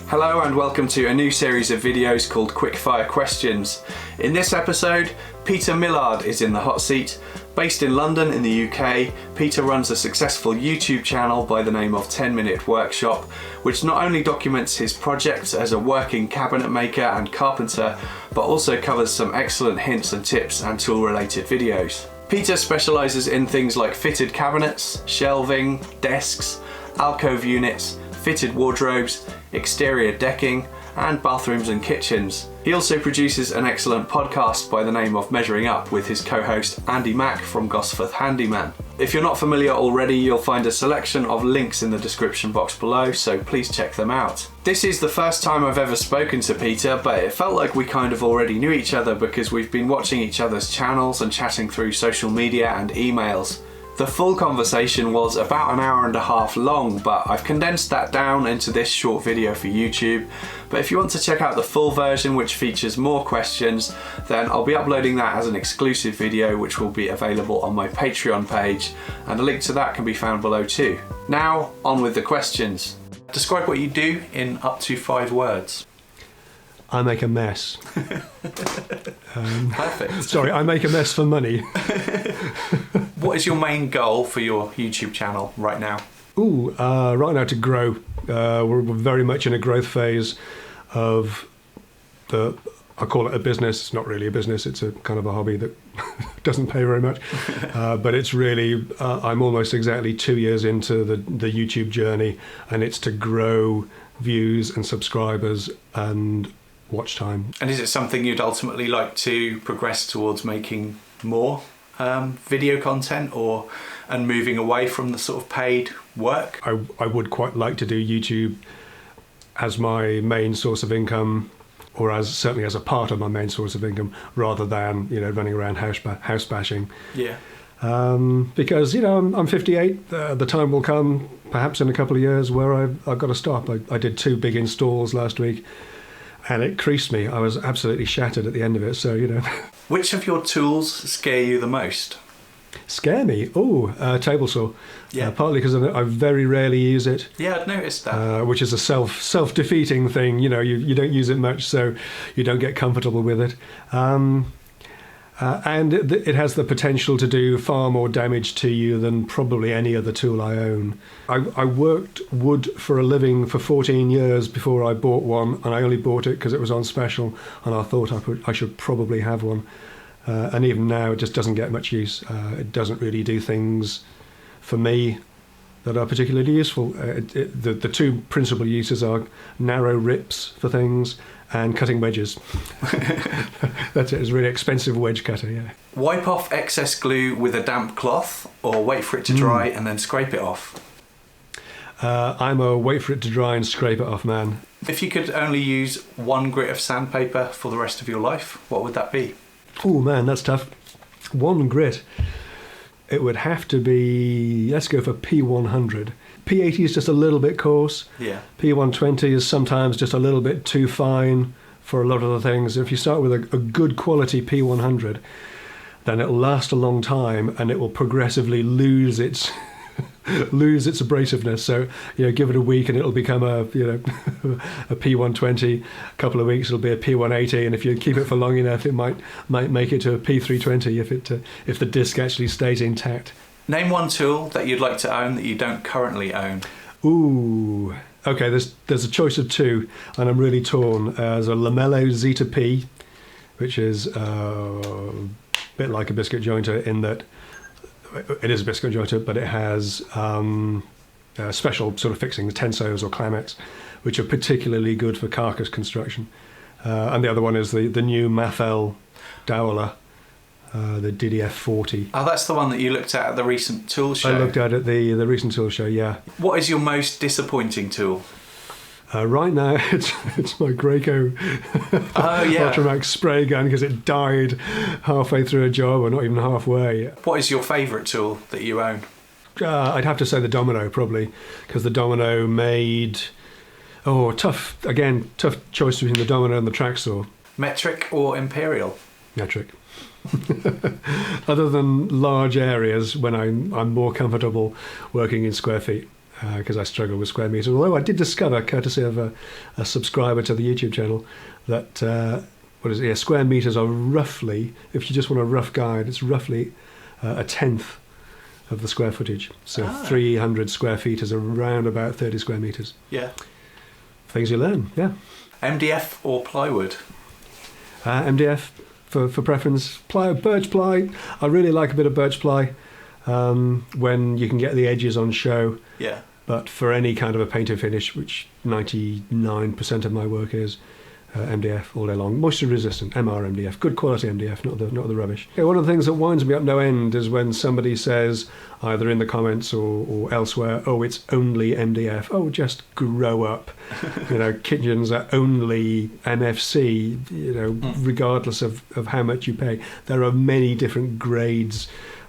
Hello and welcome to a new series of videos called Quickfire Questions. In this episode, Peter Millard is in the hot seat. Based in London in the UK, Peter runs a successful YouTube channel by the name of 10 Minute Workshop, which not only documents his projects as a working cabinet maker and carpenter, but also covers some excellent hints and tips and tool-related videos. Peter specialises in things like fitted cabinets, shelving, desks, alcove units, fitted wardrobes, exterior decking, and bathrooms and kitchens. He also produces an excellent podcast by the name of Measuring Up with his co-host Andy Mack from Gosforth Handyman. If you're not familiar already, you'll find a selection of links in the description box below, so please check them out. This is the first time I've ever spoken to Peter, but it felt like we kind of already knew each other because we've been watching each other's channels and chatting through social media and emails. The full conversation was about an hour and a half long, but I've condensed that down into this short video for YouTube. But if you want to check out the full version, which features more questions, then I'll be uploading that as an exclusive video, which will be available on my Patreon page, and a link to that can be found below too. Now, on with the questions. Describe what you do in up to 5 words. I make a mess. Perfect. Sorry, I make a mess for money. What is your main goal for your YouTube channel right now? Right now to grow. We're very much in a growth phase of I call it a business. It's not really a business. It's a kind of a hobby that doesn't pay very much. But it's really, I'm almost exactly 2 years into the YouTube journey, and it's to grow views and subscribers and watch time. And is it something you'd ultimately like to progress towards making more video content and moving away from the sort of paid work? I would quite like to do YouTube as my main source of income, or certainly as a part of my main source of income, rather than running around house bashing. Yeah. Because I'm 58. The time will come, perhaps in a couple of years, where I've got to stop. I did 2 big installs last week, and it creased me. I was absolutely shattered at the end of it. So Which of your tools scare you the most? Scare me? Table saw. Yeah. Partly because I very rarely use it. Yeah, I'd noticed that. Which is a self-defeating thing. You don't use it much, so you don't get comfortable with it. And it has the potential to do far more damage to you than probably any other tool I own. I worked wood for a living for 14 years before I bought one, and I only bought it because it was on special, and I thought I should probably have one. And even now, it just doesn't get much use. It doesn't really do things for me that are particularly useful. The 2 principal uses are narrow rips for things and cutting wedges. That's it. It's a really expensive wedge cutter, yeah. Wipe off excess glue with a damp cloth, or wait for it to dry and then scrape it off? I'm a wait for it to dry and scrape it off man. If you could only use 1 grit of sandpaper for the rest of your life, what would that be? Oh man, that's tough. 1 grit. It would have to be, let's go for P100. P80 is just a little bit coarse. Yeah. P120 is sometimes just a little bit too fine for a lot of the things. If you start with a good quality P100, then it'll last a long time, and it will progressively lose its abrasiveness. So give it a week and it'll become a P120. A couple of weeks it'll be a P180, and if you keep it for long enough, it might make it to a P320 if the disc actually stays intact. Name 1 tool that you'd like to own that you don't currently own. Ooh, okay. There's a choice of 2, and I'm really torn. There's a Lamello Zeta P, which is a bit like a biscuit jointer in that it is a biscuit jointer, but it has special sort of fixings, tensos or clammets, which are particularly good for carcass construction. And the other one is the new Mathel Dowler, the DDF40. Oh, that's the one that you looked at the recent tool show. I looked at it the recent tool show, yeah. What is your most disappointing tool? Right now, it's my Graco Ultramax spray gun, because it died halfway through a job, or not even halfway. What is your favourite tool that you own? I'd have to say the Domino, probably, because the Domino made... tough choice between the Domino and the track saw. Metric or Imperial? Metric. Other than large areas, when I'm more comfortable working in square feet. because I struggle with square meters. Although I did discover, courtesy of a subscriber to the YouTube channel, that square meters are roughly, if you just want a rough guide, it's roughly a tenth of the square footage. So 300 square feet is around about 30 square meters. Yeah. Things you learn, yeah. MDF or plywood? MDF for preference. Birch ply. I really like a bit of birch ply when you can get the edges on show. Yeah. But for any kind of a paint and finish, which 99% of my work is, MDF all day long. Moisture resistant, MR MDF, good quality MDF, not the rubbish. Yeah, one of the things that winds me up no end is when somebody says, either in the comments or elsewhere, oh, it's only MDF. Oh, just grow up. Kitchens are only MFC, regardless of how much you pay. There are many different grades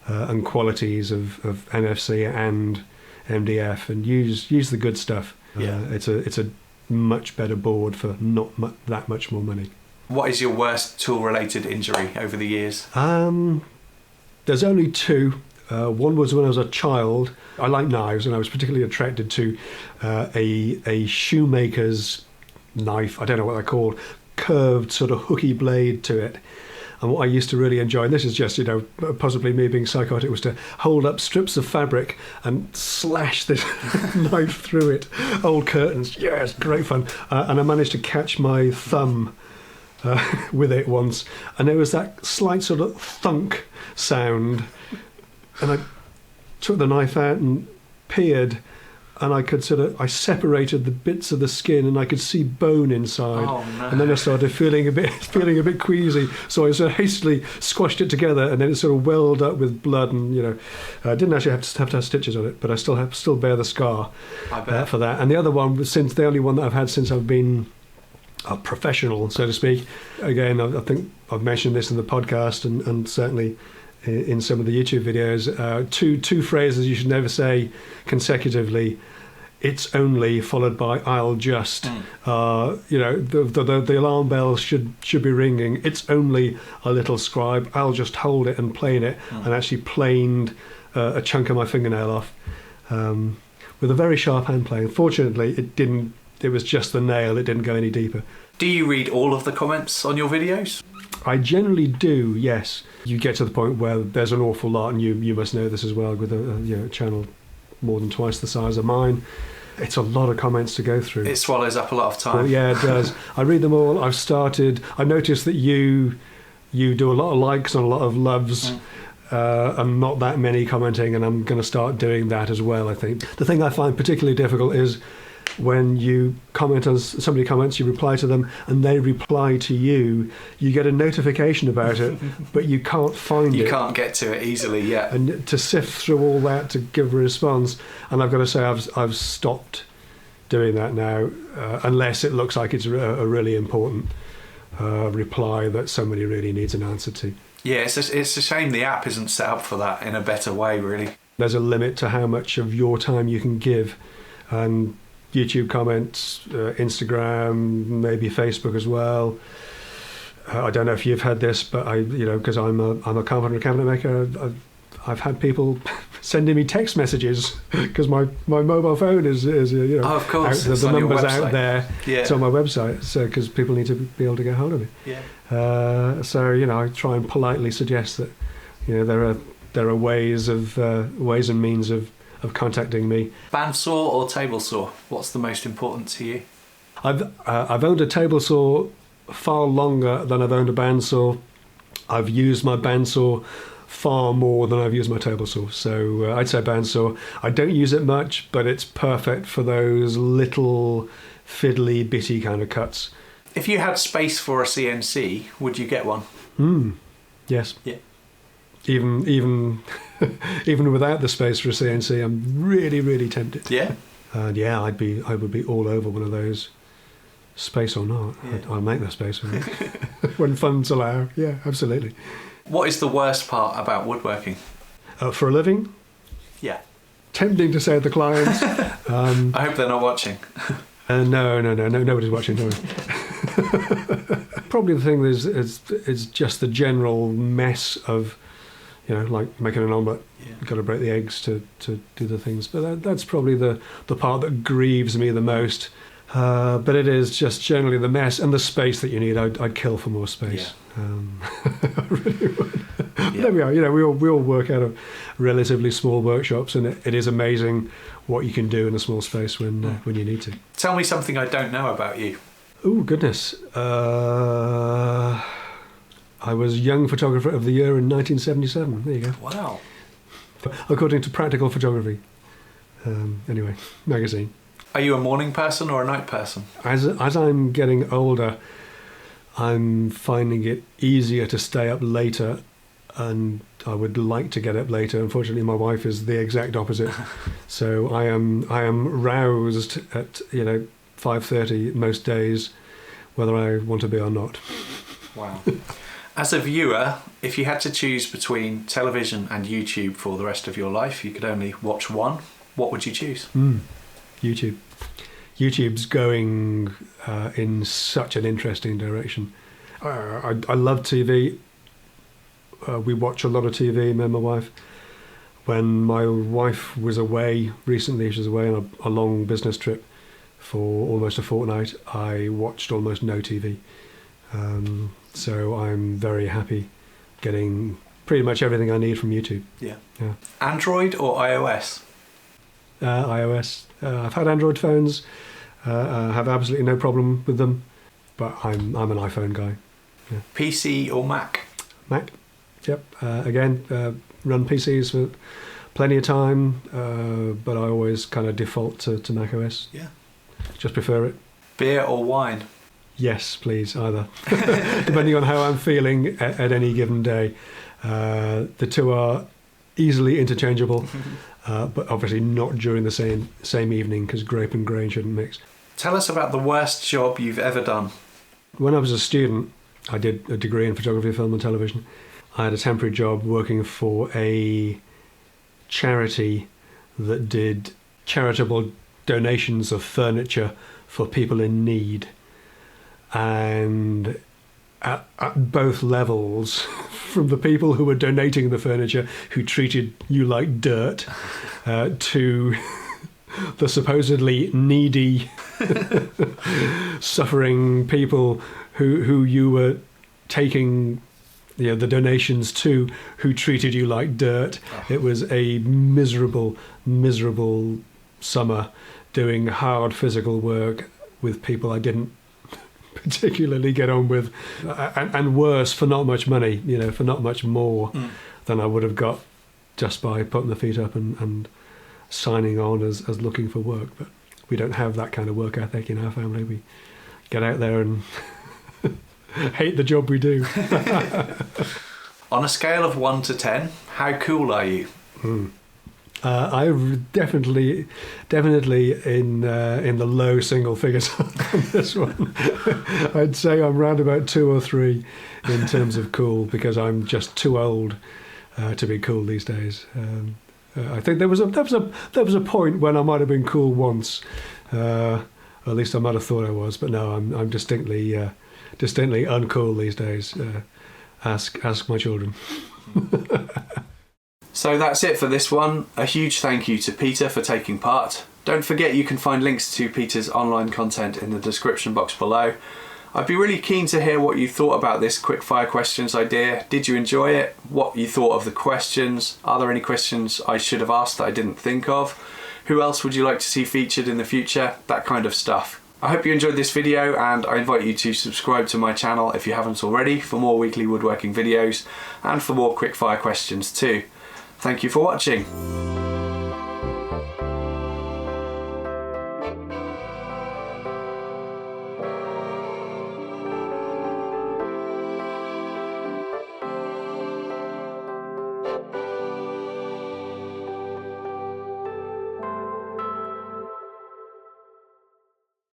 and qualities of MFC and MDF, and use the good stuff. Yeah. It's a much better board for not that much more money. What is your worst tool-related injury over the years? There's only two. One was when I was a child. I like knives, and I was particularly attracted to a shoemaker's knife. I don't know what they're called. Curved, sort of hooky blade to it. And what I used to really enjoy, and this is just, possibly me being psychotic, was to hold up strips of fabric and slash this knife through it. Old curtains, yes, great fun. And I managed to catch my thumb with it once. And there was that slight sort of thunk sound. And I took the knife out and peered, and I separated the bits of the skin, and I could see bone inside. Oh, no. And then I started feeling a bit queasy, so I sort of hastily squashed it together, and then it sort of welled up with blood, and I didn't actually have to have stitches on it, but I still bear the scar for that. And the other one was the only one that I've had since I've been a professional, so to speak. Again, I think I've mentioned this in the podcast, and certainly in some of the YouTube videos, two phrases you should never say consecutively. It's only, followed by I'll just. The alarm bells should be ringing. It's only a little scribe. I'll just hold it and plane it, and actually planed a chunk of my fingernail off with a very sharp hand plane. Fortunately, it didn't. It was just the nail. It didn't go any deeper. Do you read all of the comments on your videos? I generally do, yes. You get to the point where there's an awful lot, and you must know this as well, with a channel more than twice the size of mine. It's a lot of comments to go through. It swallows up a lot of time. Well, yeah, it does. I read them all. I noticed that you do a lot of likes and a lot of loves, and not that many commenting, and I'm going to start doing that as well, I think. The thing I find particularly difficult is when you comment on somebody comments, you reply to them, and they reply to you. You get a notification about it, but you can't find it. You can't get to it easily, yeah. And to sift through all that to give a response, and I've got to say I've stopped doing that now, unless it looks like it's a really important reply that somebody really needs an answer to. Yeah, it's a shame the app isn't set up for that in a better way, really. There's a limit to how much of your time you can give, and YouTube comments, Instagram, maybe Facebook as well. I don't know if you've had this, but because I'm a carpenter and cabinet maker, I've had people sending me text messages because my mobile phone is oh, of course, the number's out there. Yeah. It's on my website, so because people need to be able to get hold of me. Yeah. So I try and politely suggest that there are ways and means of contacting me. Bandsaw or table saw? What's the most important to you? I've owned a table saw far longer than I've owned a bandsaw. I've used my bandsaw far more than I've used my table saw. So I'd say bandsaw. I don't use it much, but it's perfect for those little fiddly, bitty kind of cuts. If you had space for a CNC, would you get one? Yes. Yeah. Even without the space for a CNC, I'm really, really tempted. Yeah. And I would be all over one of those. Space or not, Yeah. I'll make the space for it when funds allow. Yeah, absolutely. What is the worst part about woodworking? For a living? Yeah. Tempting to say to the clients. I hope they're not watching. No, nobody's watching. No. Probably the thing is just the general mess of like making an omelette. Yeah. You've got to break the eggs to do the things. But that's probably the part that grieves me the most. But it is just generally the mess and the space that you need. I'd kill for more space. Yeah. I really would. Yeah. There we are. We all work out of relatively small workshops, and it is amazing what you can do in a small space when you need to. Tell me something I don't know about you. Oh goodness. I was Young Photographer of the Year in 1977. There you go. Wow. According to Practical Photography. Anyway, magazine. Are you a morning person or a night person? As I'm getting older, I'm finding it easier to stay up later, and I would like to get up later. Unfortunately, my wife is the exact opposite. So I am roused at 5:30 most days, whether I want to be or not. Wow. As a viewer, if you had to choose between television and YouTube for the rest of your life, you could only watch one, what would you choose? YouTube. YouTube's going in such an interesting direction. I love TV. We watch a lot of TV, me and my wife. When my wife was away recently, she was away on a long business trip for almost a fortnight, I watched almost no TV. So I'm very happy getting pretty much everything I need from YouTube. Yeah. Yeah. Android or iOS? iOS. I've had Android phones. Have absolutely no problem with them, but I'm an iPhone guy. Yeah. PC or Mac? Mac. Yep. Again, run PCs for plenty of time, but I always kind of default to Mac OS. Yeah. Just prefer it. Beer or wine? Yes, please, either. Depending on how I'm feeling at any given day. The two are easily interchangeable, but obviously not during the same evening, because grape and grain shouldn't mix. Tell us about the worst job you've ever done. When I was a student, I did a degree in photography, film and television. I had a temporary job working for a charity that did charitable donations of furniture for people in need. And at both levels, from the people who were donating the furniture, who treated you like dirt, to the supposedly needy, suffering people who you were taking the donations to, who treated you like dirt. It was a miserable summer doing hard physical work with people I didn't particularly get on with, and worse, for not much money, for not much more than I would have got just by putting the feet up and signing on as looking for work. But we don't have that kind of work ethic in our family. We get out there and hate the job we do. On a scale of 1 to 10, how cool are you? I'm definitely in the low single figures on this one. I'd say I'm round about 2 or 3 in terms of cool, because I'm just too old to be cool these days. I think there was a point when I might have been cool once. At least I might have thought I was, but no, I'm distinctly uncool these days. Ask my children. So that's it for this one. A huge thank you to Peter for taking part. Don't forget you can find links to Peter's online content in the description box below. I'd be really keen to hear what you thought about this quickfire questions idea. Did you enjoy it? What you thought of the questions? Are there any questions I should have asked that I didn't think of? Who else would you like to see featured in the future? That kind of stuff. I hope you enjoyed this video, and I invite you to subscribe to my channel if you haven't already for more weekly woodworking videos and for more quickfire questions too. Thank you for watching.